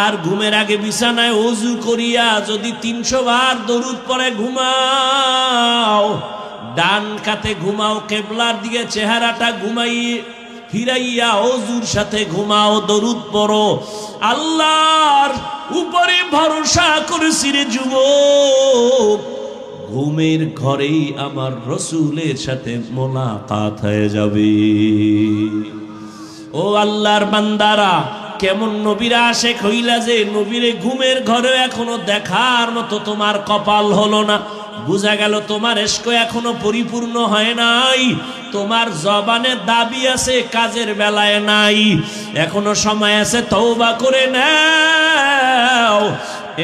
আর ঘুমের আগে বিছানায় ওযু করিয়া যদি 300 বার দরুদ পড়ে ঘুমাও, ডান কাতে ঘুমাও, কিবলার দিকে চেহারাটা ঘুমাইয়ে ফিরাইয়া ওযুর সাথে ঘুমাও, দরুদ পড়ো। আল্লাহর উপরে ভরসা করেছি রে যুবক, ঘুমের ঘরেই আমার রসুলের সাথে মোলাকাত হয়ে যাবে। ও আল্লাহর বান্দারা, কেমন নবীরা আশেক হইলা যে নবীরে ঘুমের ঘরে এখনো দেখার মতো তোমার কপাল হলো না। বুঝা গেল তোমার ইশক এখনো পরিপূর্ণ হয় নাই, তোমার জবানে দাবি আছে, কাজের বেলায় নাই। এখনো সময় আছে, তওবা করে নাও।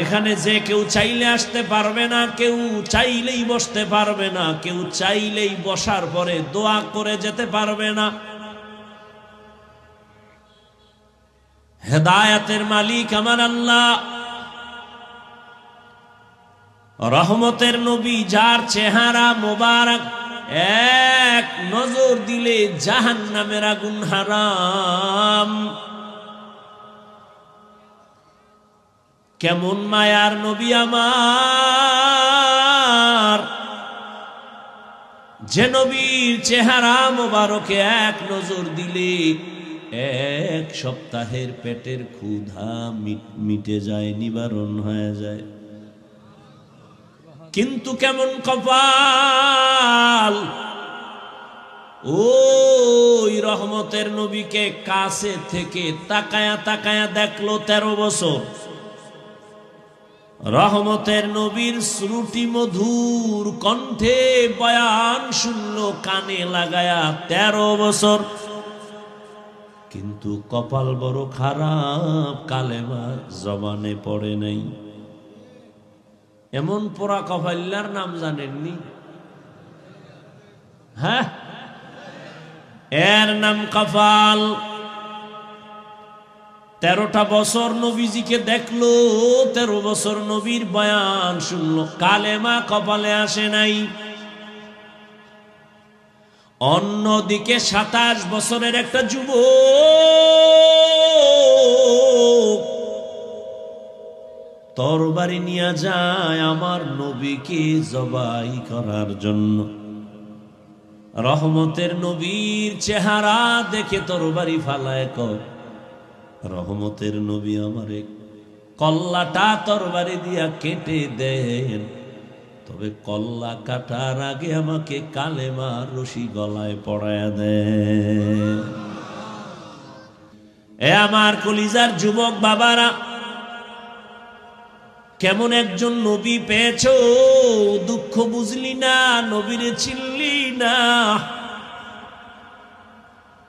এখানে যে কেউ চাইলে আসতে পারবে না, কেউ চাইলেই বসতে পারবে না, কেউ চাইলেই বসার পরে দোয়া করে যেতে পারবে না। হেদায়েতের মালিক আমার আল্লাহ, রহমতের নবী, যার চেহারা মোবারক এক নজর দিলে জাহান্নামের আগুন হারাম। কেমন মায়ার নবী আমার, যে নবীর চেহারা মোবারকে এক নজর দিলে 1 সপ্তাহের পেটের ক্ষুধা মিটে যায়, নিবারণ হয়ে যায়। কিন্তু কেমন কপাল, ওই রহমতের নবীকে কাছে থেকে তাকায়া তাকায়া দেখলো 13 বছর। রহমতের নবীর শ্রুতি মধুর কণ্ঠে বয়ান শুনলো কানে লাগায়া 13 বছর। কিন্তু কপাল বড় খারাপ, কালেমা জবানে পড়ে নাই। এমন পোড়া কপাল্লার নাম জানেননি? হ্যাঁ, এর নাম কপাল। 13টা বছর নবীজিকে দেখলো, 13 বছর নবীর বয়ান শুনলো, কালেমা কপালে আসে নাই। অন্যদিকে 27 বছরের একটা যুবক তরবারি নিয়ে যায় আমার নবীকে জবাই করার জন্য। রহমতের নবীর চেহারা দেখে তরবারি ফালায় কর, রহমতের নবী আমারে কল্লাটা তরবারি দিয়া কেটে দেন, তবে কল্লা কাটার আগে আমাকে কালেমার রশি গলায় পড়ায়া দেন। এ আমার কলিজার যুবক বাবারা, কেমন একজন নবী পেয়েছো, দুঃখ বুঝলি না, নবীরে চিনলি না।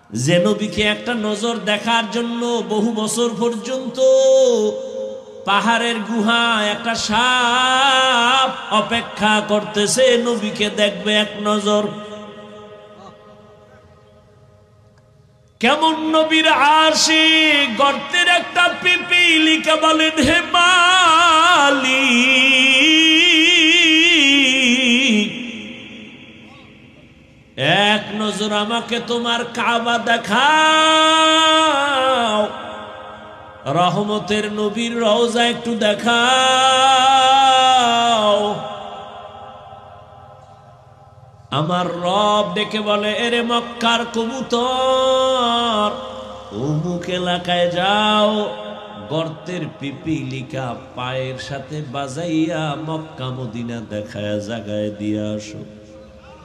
যে নবীকে একটা নজর দেখার জন্য বহু বছর পর্যন্ত পাহাড়ের গুহায় একটা সাপ অপেক্ষা করতেছে, নবীকে দেখবে এক নজর। কেমন নবীর আশিক, গর্তের একটা পিপিলিকা বলেন হে মালিক, এক নজর আমাকে তোমার কাবা দেখাও, রহমতের নবীর রওজা একটু দেখাও। আমার রব ডেকে বলে, এরে মক্কার কবুতর, অমুক এলাকায় যাও, গর্তের পিপিলিকা পায়ের সাথে বাজাইয়া মক্কা মদিনা দেখায় জাগায় দিয়ে আসো।